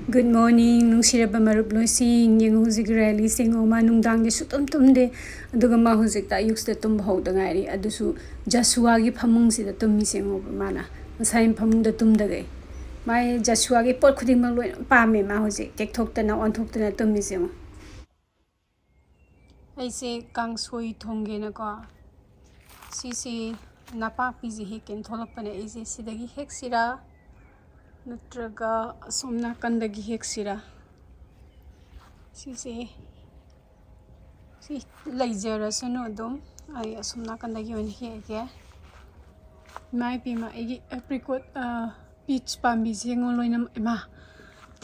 Good morning, nungsiraba marup loising, yung huzik rally sing o manungdang di sutum tumde, aduga ma huzik ta yuks da tum bahau da ngari, adusu Joshua gi phamung si da tum mi sing o mana, masayin phamung da tum da gai. Mai Joshua gi pot khuding mang loi pa me ma huzik, tek thok ta na on thok ta na tum mi sing o. Ai se Kangsoi thongge na ko. Si napak pi ji heken tholak pane ai se sidagi hek sira. Natraga somna kandagi hek sira si laijara sano dom ay somna kandagi on heke mai pima igi apricot peach pambi singo loina ma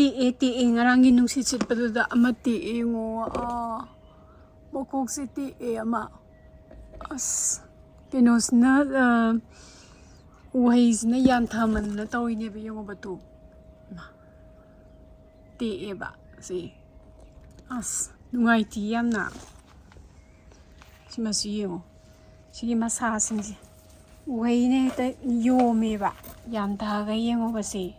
ti e ngarangi nungsi chitpaduda ama ti e ngo bokok si ti e ama as kinosna Ways na yan thaman na tawin niya yung batu ti eba si as nungay ti yam na si masiyo sige masasin si way na ita yomi ba yan tagay yung ba si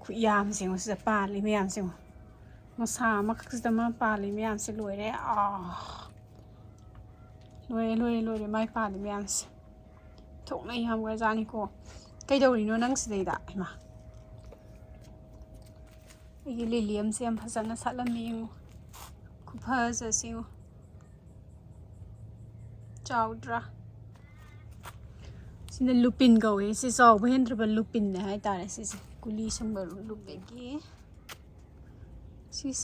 kuyam si mo sa pali mayam si mo masama kakasda mga pali mayam si luere luere may pali mayam si thok na iham ga jani ko kai dau ri no nang sidai da ma ai liliam se am phasana salami ku phasa siu chawdra sina lupin go e si saw bhendra ba lupin na hai tare si kuli sambar lupegi si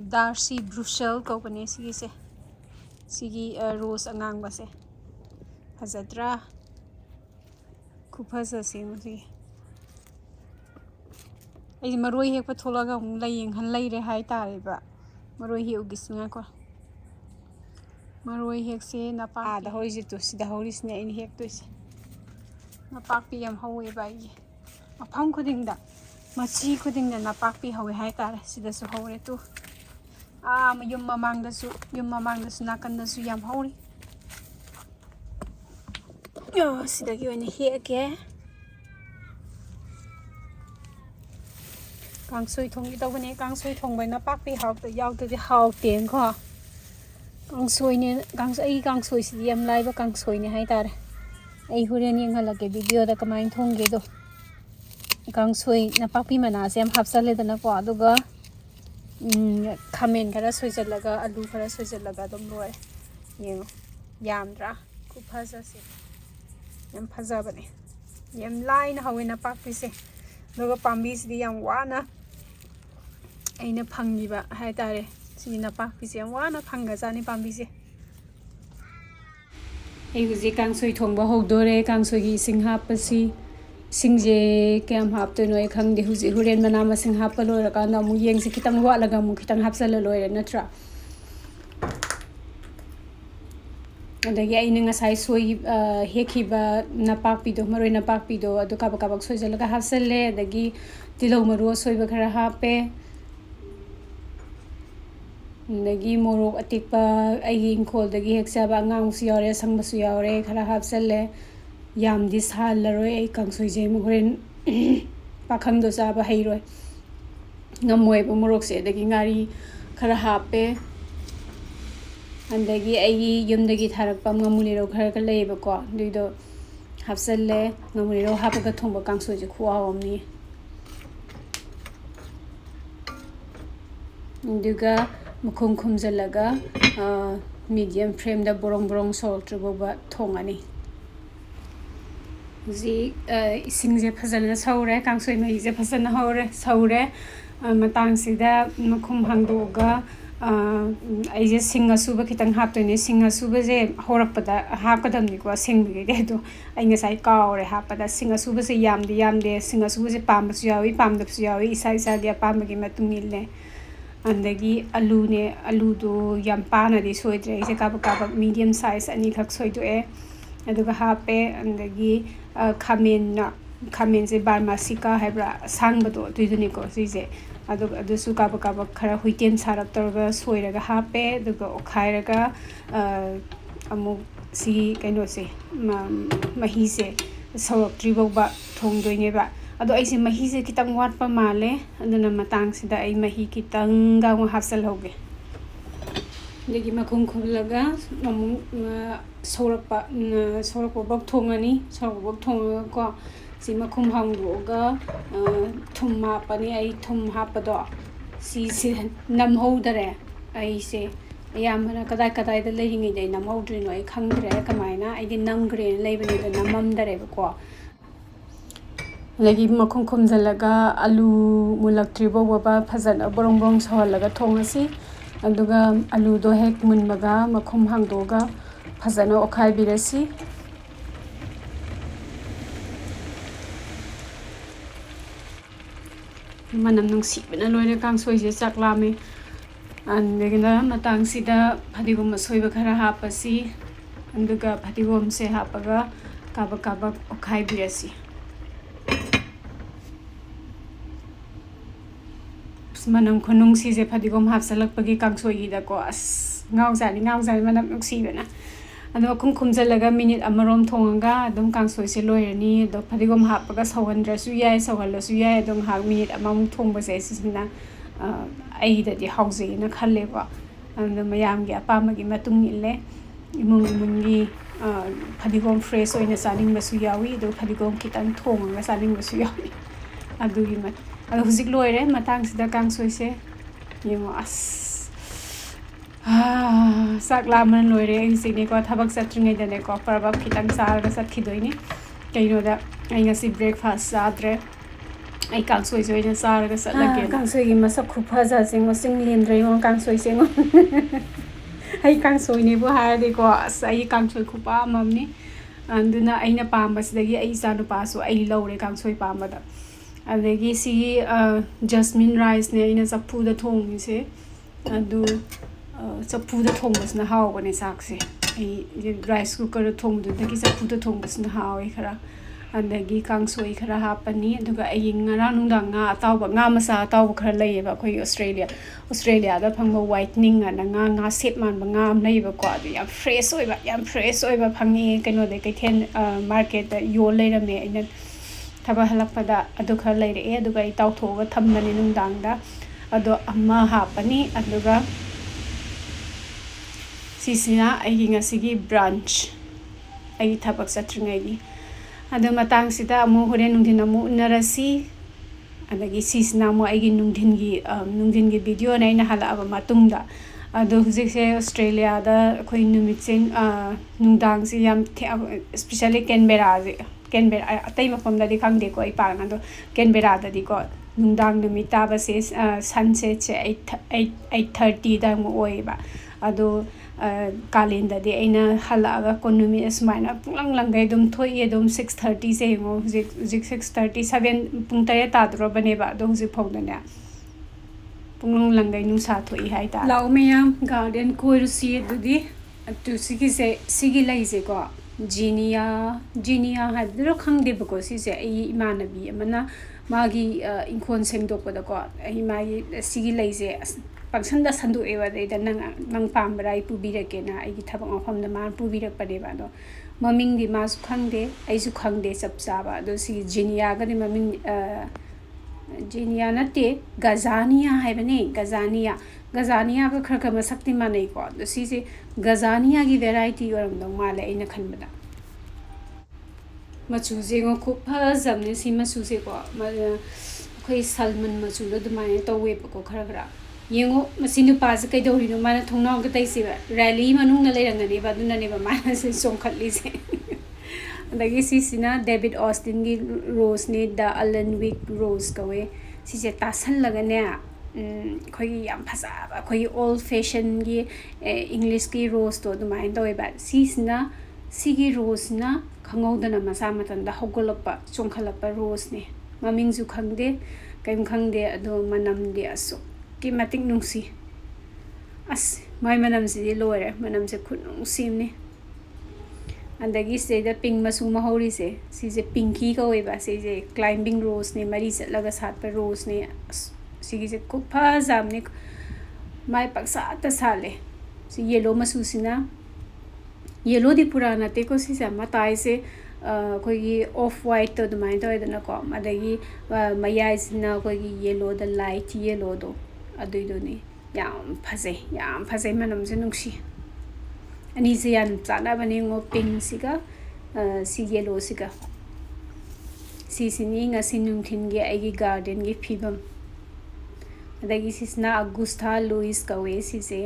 darcy brussels ko pane sigi rose angang ba se Hazadra Kupaza Singsi. I maroi hek patholaga laying han laire hai tariba. Maroi hi ugisnako. Maroi hek se napa the hoise to see the horis ne in hek to see. Napapi am howe by a pound coding da. Machi coding the napapi howe hai tar, see the so hore too. Yum among the soup, yum among the snack and the suyam holy. Sidagi on here again. Kangsoi thong ito when Kangsoi thong by napapi how the yaw to the how ten ko. Kangsoi si yam live Kangsoi ni haitar. Ay huren yung halage video da kamain thong gedo. Kangsoi napapi manase am hapsale da na ko aduga. Kamen kara soijalaga alu kara soijalaga dom loy. Yung yamdra kupaza si. Yam phajabane yam line hawena pakpise loga pambis di yam wana aina phangiba hai tare sina pakpise yam wana phanga jani pambise ai huji kangsoi thongba hodore kangsoi gi sing hapasi singje kem hapto noi khangde huji huren manama sing hapalo ra kana mu yeng se kitang wa laga mu kitang hapsala loire natra adagi aina ngasai soi hekhiba napak pido maroi napak pido adu kabak soi jalaga hapsale adagi tilau maru soiba khara hape adagi morok atikpa ai ingkhol dagi heksaba angang su yore sangba su yore khara hapsale yam di sallaroi ai kangsoi je mu horen pakhang do saba hairoi ngamoi ba morok se adagi ngari khara hape andagi ai yumdagi tharakpa ngamuliro khara ka leiba ko duido hapsalle ngamuliro hapaga thongba kangsoi je khuawamni duga mukhum khumjalaga medium frame da borong salt ruba thongani ji isingje phajana saure kangsoi mai je phajana hore saure matang sida mukhum hangdoga aije singa suba kitang haptone singa suba je horakpada hapkadamni ko singbi ge do ainga sai kaure hapada singa suba se yamde singa suba je pambasu yawi pamdapsu yawi isa ge pambagi matungille andagi alu do yam pana di soidre ise kabak medium size ani khak soido e aduga hape andagi khamen je barmasika hebra sangbado tuiduni ko sije adusu kabak khara huitem sarak torga soiraga hape aduga okhairaga amuk si kaino se mahi se sorok tribok ba thongdoineba ado aise mahi se kitang watpa male aduna matang sida ai mahi kitang ga mo hapsal hoge legi makum khulaga sorakpa bok thongani sorakpa bok thonga ko si makum hangdoga thum hapani ai thum hapado si namhodare ai se ayamana kadai kadai da lehingi dai namhodri no ai khangdre kamaina ai di namgre leibani da namamdare ko lagi makum khumjalaga alu mulaktribo waba phajana borong borong sawalaga thongasi aduga alu do hek munmaga makum hangdoga phajana okhai birasi manam nungsibana loire kangsoi je chaklame andegina matang sida phadigom soiba khara hapasi anduga phadigom se hapaga kaba okhai birasi manam khonung si je phadigom hapsalak pagi kangsoi gi da ko as ngaujani manam nuksibana ado khumjalaga minute amarom thonga adum kangsoi se loirani ado phadigom hapaga sawandrasu yai sawalasu yai adum ha minute amam thongba se sisna ai da di hauze na khalle ba ando mayam gi apamagi matung ille imungi phadigom fresh oina saning basu yawi ado phadigom kitang thonga saning basu yawi adugi mat ado hujik loire matang sida kangsoi se yengo as sakla loire sini ko thabak satringai dane ko parabab kitang sar ga sathidoini kaino da ai ngasi breakfast sadre ai kangsoi joina sar ga satlage kangsoi gi masak khupha ja sing sing lendrei on kangsoi sing ai kangsoi ni bu ha de ko ai kangsoi khupa mamni anduna aina pamba sidagi ai sanu pasu ai lore kangsoi pamba da adagi si jasmine rice ne ina chapu da thong se adu chapu da thong basna haw bane sakse ai rice cooker da thong du dagi chapu da thong basna haw ai khara adagi kangsoi khara hapani aduga ai ngara nungda nga atawba nga masa atawba khara laiba khoi australia da phangba whitening ana nga sep man ba nga am laiba ko adu yam fresh oiba phangi kaino de kaithen market da yo leirame aina thaba halakpada adu khara leire aduga ai tawthoga thamnani nungdangda ado amma hapani aduga sisina ai ngasigi brunch ai thabak satringai gi ado matang sida amu hore nungdin amu narasi adagi sisina mo ai gi nungdin gi video na ina hala aba matungda ado hujik se australia da khoi numit sing nungdang si yam especially canberra atai mafam da di khangde ko ai parang ado canberra da di ko nungdang numit ta ba se sunset se 8:30 da mo oiba ado kalenda de aina halaga konumi asmaina punglang langai dum thoi edum 6:30 se ngo hujik 6:30 7 pung tare ta dro bane ba do hujik phogdane punglang langai nu sa thoi hai ta law meyam garden koirusi dudi tu sigi lai se ko jinia hadro khangde ba ko si se ai imanabi amana magi inkon sengdok da ko ai magi sigi lai se pangsanda sandu ewa de da nang pambra I pubirake na ai gi thabang afam da man pubirak pade ba do maming di mas khangde ai su khangde sapsa ba do si jinia ga ni maming jinia na te gazania hai bane gazania ga khar masakti manai ko do si gazania gi variety oram dong male ina khanbada machu jengo khu phajamne si machu se ko khoi salmon machu do dumai to we ko khara yengo masinu paza kai do rino mana thongna ga tai se rally manung na leirangani ba dunani ba mana se songkhatli se adagi sina david austin gi rose ne da allen wick rose kawe si se tasal laga ne khoi yam phasa ba khoi old fashion gi english ki rose to dumai do ba sina sigi rose na khangodana masa matan da hogolapa songkhalapa rose ne maming ju khangde kaim khangde ado manam de aso ki matik nungsi as mai manam si loire manam se khut nungsim ne andagi se da pink masu mahori se si je pinky ka oi ba se je climbing rose ne mari chatlaga sat pa rose ne si je ku pha jam ne mai paksa ta sale si yellow masu sina yellow di purana te ko si sama tai se ꯑꯩꯈꯣꯏꯒꯤ of ꯋꯥꯏꯠꯇꯣ ꯑꯗꯨꯃꯥꯏꯅ ꯇꯧꯋꯦꯗꯅꯀꯣ ꯑꯗꯒꯤ ꯃꯌꯥꯏꯁꯤꯅ ꯑꯩꯈꯣꯏꯒꯤ ꯌꯦꯜꯂꯣꯗ light ꯌꯦꯜꯂꯣꯗꯣ ꯑꯗꯨꯏꯗꯨꯅꯤ ꯌꯥꯝ ꯐꯖꯩ ꯃꯅꯝꯁꯦ ꯅꯨꯡꯁꯤ ꯑꯅꯤꯁꯦ ꯌꯥꯝ ꯆꯥꯟꯅꯕꯅꯦ ꯌꯦꯡꯉꯣ ꯄꯤꯡꯁꯤꯒ ꯁꯤ ꯌꯦꯜꯂꯣꯁꯤꯒ ꯁꯤꯁꯤꯅꯤ ꯉꯁꯤ ꯅꯨꯡꯊꯤꯟꯒꯤ ꯑꯩꯒꯤ ꯒꯥꯔꯗꯦꯟꯒꯤ ꯐꯤꯕꯝ ꯑꯗꯒꯤ ꯁꯤꯁꯤꯅ ꯑꯒꯨꯁꯊꯥ ꯂꯨꯏꯁ ꯀꯧꯋꯦ ꯁꯤꯁꯦ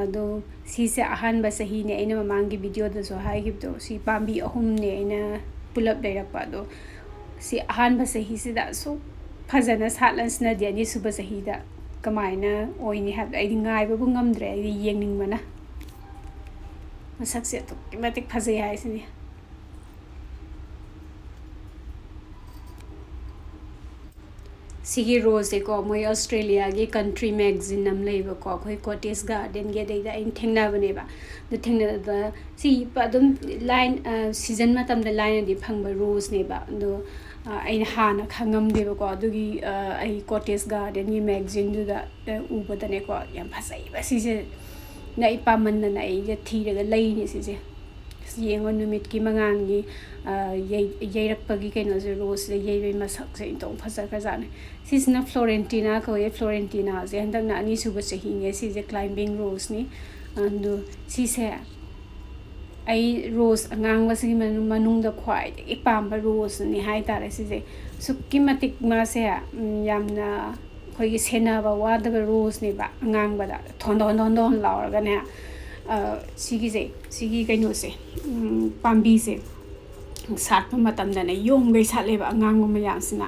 ꯑꯗꯣ ꯁꯤꯁꯦ ꯑꯍꯥꯟꯕ ꯆꯍꯤꯅꯦ ꯑꯩꯅ ꯃꯃꯥꯡꯒꯤ ꯚꯤꯗꯤꯑꯣꯗꯁꯨ ꯍꯥꯏꯈꯤꯕꯗꯣ ꯁꯤ ꯄꯥꯝꯕꯤ ꯑꯍꯨꯝꯅꯦ ꯑꯩꯅ ꯄꯨꯂꯞ ꯂꯩꯔꯛꯄ ꯑꯗꯣ ꯁꯤ ꯑꯍꯥꯟꯕ ꯆꯍꯤꯁꯤꯗ ꯑꯁꯨꯛ ꯐꯖꯅ ꯁꯥꯠꯂꯁꯤꯅꯗꯤ ꯑꯅꯤꯁꯨꯕ ꯆꯍꯤꯗ ꯀꯃꯥꯏꯅ ꯑꯣꯏꯅꯤ ꯍꯥꯏꯕꯗꯣ ꯑꯩꯗꯤ ꯉꯥꯏꯕꯕꯨ ꯉꯝꯗ꯭ꯔꯦ ꯑꯩꯗꯤ ꯌꯦꯡꯅꯤꯡꯕꯅ ꯃꯁꯛꯁꯦ ꯑꯗꯨꯛꯀꯤ ꯃꯇꯤꯛ ꯐꯖꯩ ꯍꯥꯏꯁꯤꯅꯤ ꯁꯤꯒꯤ ꯔꯣꯁꯁꯦꯀꯣ ꯃꯣꯏ ꯑꯁꯇ꯭ꯔꯦꯂꯤꯌꯥꯒꯤ ꯀꯟꯇ꯭ꯔꯤ ꯃꯦꯒꯖꯤꯟ ꯑꯃ ꯂꯩꯕꯀꯣ ꯑꯩꯈꯣꯏ ꯀꯣꯇꯦꯖ ꯒꯥꯔꯗꯦꯟꯒꯤ ꯑꯗꯩꯗ ꯑꯩꯅ ꯊꯦꯡꯅꯕꯅꯦꯕ ꯑꯗꯨ ꯊꯦꯡꯅꯕꯗ ꯁꯤ ꯑꯗꯨꯝ ꯂꯥꯏꯟ ꯁꯤꯖꯟ ꯃꯇꯝꯗ ꯂꯥꯏꯅꯗꯤ ꯐꯪꯕ ꯔꯣꯁꯅꯦꯕ ꯑꯗꯣ ꯑꯩꯅ ꯍꯥꯟꯅ ꯈꯪꯉꯝꯗꯦꯕꯀꯣ ꯑꯗꯨꯒꯤ ꯑꯩ ꯀꯣꯇꯦꯖ ꯒꯥꯔꯗꯦꯟꯒꯤ ꯃꯦꯒꯖꯤꯟꯗꯨꯗ ꯎꯕꯗꯅꯦꯀꯣ ꯌꯥꯝ ꯐꯖꯩꯕ ꯁꯤꯁꯦ ꯑꯩ ꯄꯥꯝꯃꯟꯗꯅ ꯑꯩꯁꯦ ꯊꯤꯔꯒ ꯂꯩꯅꯤ ꯁꯤꯁꯦ ꯌꯦꯡꯉꯣ ꯅꯨꯃꯤꯠꯀꯤ ꯃꯉꯥꯜꯒꯤ ꯌꯩꯔꯛꯄꯒꯤ ꯀꯩꯅꯣꯁꯦ ꯔꯣꯁꯁꯦ ꯌꯩꯕꯒꯤ ꯃꯁꯛꯁꯦ ꯏꯟꯇꯣꯡ ꯐꯖꯈ꯭ꯔꯖꯥꯠꯅꯤ ꯁꯤꯁꯤꯅ ꯐ꯭ꯂꯣꯔꯦꯟꯇꯤꯅꯥ ꯀꯧꯋꯦ ꯐ꯭ꯂꯣꯔꯦꯟꯇꯤꯅꯥꯁꯦ ꯍꯟꯗꯛꯅ ꯑꯅꯤꯁꯨꯕ ꯆꯍꯤꯅꯦ ꯁꯤꯁꯦ ꯀ꯭ꯂꯥꯏꯝꯕꯤꯡ ꯔꯣꯁꯅꯤ ꯑꯗꯣ ꯁꯤꯁꯦ ꯑꯩ ꯔꯣꯁ ꯑꯉꯥꯡꯕꯁꯤꯒꯤ ꯃꯅꯨꯡꯗ ꯈ꯭ꯋꯥꯏꯗꯒꯤ ꯄꯥꯝꯕ ꯔꯣꯁꯅꯤ ꯍꯥꯏꯇꯥꯔꯦ ꯁꯤꯁꯦ ꯑꯁꯨꯛꯀꯤ ꯃꯇꯤꯛ ꯃꯥꯁꯦ ꯌꯥꯝꯅ ꯑꯩꯈꯣꯏꯒꯤ ꯁꯦꯟꯅꯕ ꯋꯥꯗꯕ ꯔꯣꯁꯅꯦꯕ ꯑꯉꯥꯡꯕꯗ ꯊꯣꯟꯗꯣꯟ ꯂꯥꯎꯔꯒꯅꯦ ꯁꯤꯒꯤ ꯀꯩꯅꯣꯁꯦ ꯄꯥꯝꯕꯤꯁꯦ ꯁꯥꯠꯄ ꯃꯇꯝꯗꯅꯦ ꯌꯣꯝꯒꯩ ꯁꯥꯠꯂꯦꯕ ꯑꯉꯥꯡꯕ ꯃꯌꯥꯝꯁꯤꯅ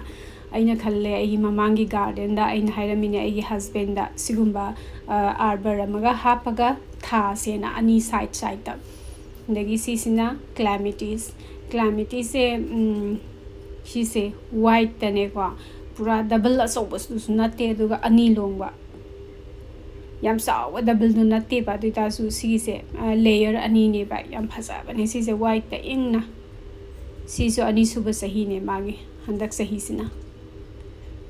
ꯑꯩꯅ ꯈꯜꯂꯦ ꯑꯩꯒꯤ ꯃꯃꯥꯡꯒꯤ ꯒꯥꯔꯗꯦꯟꯗ ꯑꯩꯅ ꯍꯥꯏꯔꯝꯃꯤꯅꯦ ꯑꯩꯒꯤ ꯍꯁꯕꯦꯟꯗ ꯁꯤꯒꯨꯝꯕ ꯑꯥꯔꯕꯔ ꯑꯃꯒ ꯍꯥꯞꯄꯒ ꯊꯥꯁꯦꯅ ꯑꯅꯤ ꯁꯥꯏꯗꯇ ꯑꯗꯒꯤ ꯁꯤꯁꯤꯅ ꯀ꯭ꯂꯥꯃꯤꯇꯤꯁꯁꯦ ꯁꯤꯁꯦ ꯋꯥꯏꯠꯇꯅꯦꯀꯣ ꯄꯨꯔꯥ ꯗꯕꯜ ꯑꯆꯧꯕꯁꯨ ꯅꯠꯇꯦ ꯑꯗꯨꯒ ꯑꯅꯤ ꯂꯣꯡꯕ ꯌꯥꯝ ꯆꯥꯎꯕ ꯗꯕꯜꯗꯨ ꯅꯠꯇꯦꯕ ꯑꯗꯨ ꯑꯣꯏꯇꯥꯔꯁꯨ ꯁꯤꯒꯤꯁꯦ ꯂꯦꯌꯔ ꯑꯅꯤꯅꯦꯕ ꯌꯥꯝ ꯐꯖꯕꯅꯦ ꯁꯤꯁꯦ ꯋꯥꯏꯠꯇ ꯏꯪꯅ ꯁꯤꯁꯨ ꯑꯅꯤꯁꯨꯕ ꯆꯍꯤꯅꯦ ꯃꯥꯒꯤ ꯍꯟꯗꯛ ꯆꯍꯤꯁꯤꯅ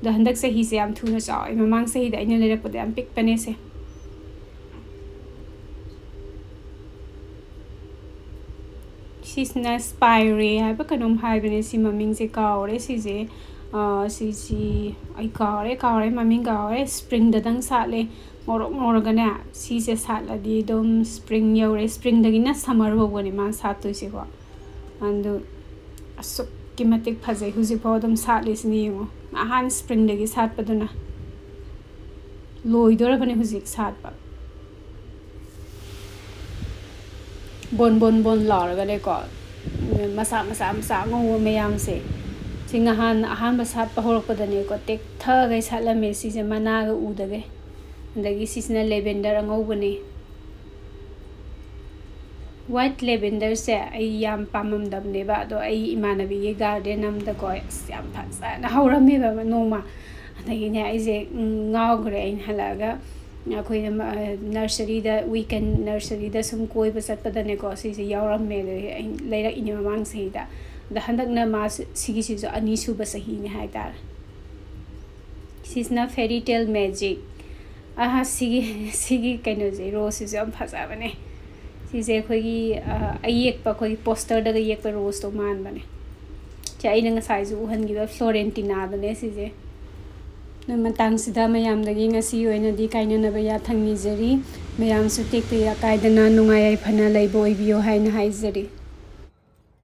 ꯑꯗꯣ ꯍꯟꯗꯛ ꯆꯍꯤꯁꯦ ꯌꯥꯝ ꯊꯨꯅ ꯆꯥꯎꯋꯦ ꯃꯃꯥꯡ ꯆꯍꯤꯗ ꯑꯩꯅ ꯂꯩꯔꯛꯄꯗ ꯌꯥꯝ ꯄꯤꯛꯄꯅꯦ ꯁꯦ ꯁꯤꯁꯤꯅ ꯁ꯭ꯄꯥꯏꯔꯦ ꯍꯥꯏꯕ ꯀꯩꯅꯣꯝ ꯍꯥꯏꯕꯅꯦ ꯁꯤ ꯃꯃꯤꯡꯁꯦ ꯀꯥꯎꯔꯦ ꯁꯤꯁꯦ ꯁꯤꯁꯤ ꯑꯩ ꯀꯥꯎꯔꯦ ꯃꯃꯤꯡ ꯀꯥꯎꯔꯦ ꯁ꯭ꯄ꯭ꯔꯤꯡꯗꯗꯪ ꯁꯥꯠꯂꯦ ꯉꯧꯔꯒꯅꯦ ꯁꯤꯁꯦ ꯁꯥꯠꯂꯗꯤ ꯑꯗꯨꯝ ꯁ꯭ꯄ꯭ꯔꯤꯡ ꯌꯧꯔꯦ ꯁ꯭ꯄ꯭ꯔꯤꯡꯗꯒꯤꯅ ꯁꯝꯃꯔ ꯐꯥꯎꯕꯅꯦ ꯃꯥꯅ ꯁꯥꯠꯇꯣꯏꯁꯦꯀꯣ ꯑꯗꯨ ꯑꯁꯨꯛꯀꯤ ꯃꯇꯤꯛ ꯐꯖꯩ ꯍꯧꯖꯤꯛꯐꯥꯎ ꯑꯗꯨꯝ ꯁꯥꯠꯂꯤꯁꯤꯅꯤ ꯌꯦꯡꯉꯣ ꯑꯍꯥꯟ ꯁ꯭ꯄ꯭ꯔꯤꯡꯗꯒꯤ ꯁꯥꯠꯄꯗꯨꯅ ꯂꯣꯏꯗꯣꯔꯕꯅꯦ ꯍꯧꯖꯤꯛ ꯁꯥꯠꯄ ꯕꯣꯟ ꯂꯥꯎꯔꯒꯅꯦꯀꯣ ꯃꯆꯥ ꯑꯉꯧꯕ ꯃꯌꯥꯝꯁꯦ ꯁꯤ ꯑꯍꯥꯟꯕ ꯁꯥꯠꯄ ꯍꯧꯔꯛꯄꯗꯅꯦꯀꯣ ꯇꯦꯛꯊꯒꯩ ꯁꯥꯠꯂꯝꯃꯦ ꯁꯤꯁꯦ ꯃꯅꯥꯒ ꯎꯗꯒꯩ ꯑꯗꯒꯤ ꯁꯤꯁꯤꯅ ꯂꯦꯚꯦꯟꯗꯔ ꯑꯉꯧꯕꯅꯦ ꯋꯥꯏꯠ ꯂꯦꯚꯦꯟꯗꯔꯁꯦ ꯑꯩ ꯌꯥꯝ ꯄꯥꯝꯃꯝꯗꯕꯅꯦꯕ ꯑꯗꯣ ꯑꯩ ꯏꯃꯥꯟꯅꯕꯤꯒꯤ ꯒꯥꯔꯗꯦꯟ ꯑꯃꯗꯀꯣ ꯑꯁ ꯌꯥꯝ ꯐꯖꯅ ꯍꯧꯔꯝꯃꯦꯕ ꯅꯣꯡꯃ ꯑꯗꯒꯤꯅꯦ ꯑꯩꯁꯦ ꯉꯥꯎꯈ꯭ꯔꯦ ꯑꯩꯅ ꯍꯜꯂꯛꯑꯒ ꯑꯩꯈꯣꯏꯅ ꯅꯔꯁꯔꯤꯗ ꯋꯤꯀꯦꯟ ꯅꯔꯁꯔꯤꯗ ꯁꯨꯝ ꯀꯣꯏꯕ ꯆꯠꯄꯗꯅꯦꯀꯣ ꯁꯤꯁꯦ ꯌꯥꯎꯔꯝꯃꯦ ꯑꯗꯒꯤ ꯑꯩ ꯂꯩꯔꯛꯏꯅꯦ ꯃꯃꯥꯡ ꯆꯍꯤꯗ ꯑꯗ ꯍꯟꯗꯛꯅ ꯁꯤꯒꯤꯁꯤꯁꯨ ꯑꯅꯤꯁꯨꯕ ꯆꯍꯤꯅꯦ ꯍꯥꯏꯇꯥꯔꯦ ꯁꯤꯁꯤꯅ ꯐꯦꯔꯤ ꯇꯦꯜ ꯃꯦꯖꯤꯛ ꯁꯤꯒꯤ ꯀꯩꯅꯣꯁꯦ ꯔꯣꯁꯁꯤꯁꯨ ꯌꯥꯝ ꯐꯖꯕꯅꯦ ꯁꯤꯁꯦ ꯑꯩꯈꯣꯏꯒꯤ ꯄꯣꯁꯇꯔꯗꯒ ꯌꯦꯛꯄ ꯔꯣꯁꯇꯣ ꯃꯥꯟꯕꯅꯦ ꯁꯤ ꯑꯩꯅ ꯉꯁꯥꯏꯁꯨ ꯎꯍꯟꯈꯤꯕ ꯐ꯭ꯂꯣꯔꯦꯟꯇꯤꯅꯥꯗꯅꯦ ꯁꯤꯁꯦ ꯑꯗꯨ ꯃꯇꯥꯡꯁꯤꯗ ꯃꯌꯥꯝꯗꯒꯤ ꯉꯁꯤ ꯑꯣꯏꯅꯗꯤ ꯀꯥꯏꯅꯅꯕ ꯌꯥꯊꯪ ꯅꯤꯖꯔꯤ ꯃꯌꯥꯝꯁꯨ ꯇꯦꯛꯇ ꯀꯥꯏꯗꯅ ꯅꯨꯡꯉꯥꯏ ꯌꯥꯏꯐꯅ ꯂꯩꯕ ꯑꯣꯏꯕꯤꯌꯣ ꯍꯥꯏꯅ ꯍꯥꯏꯖꯔꯤ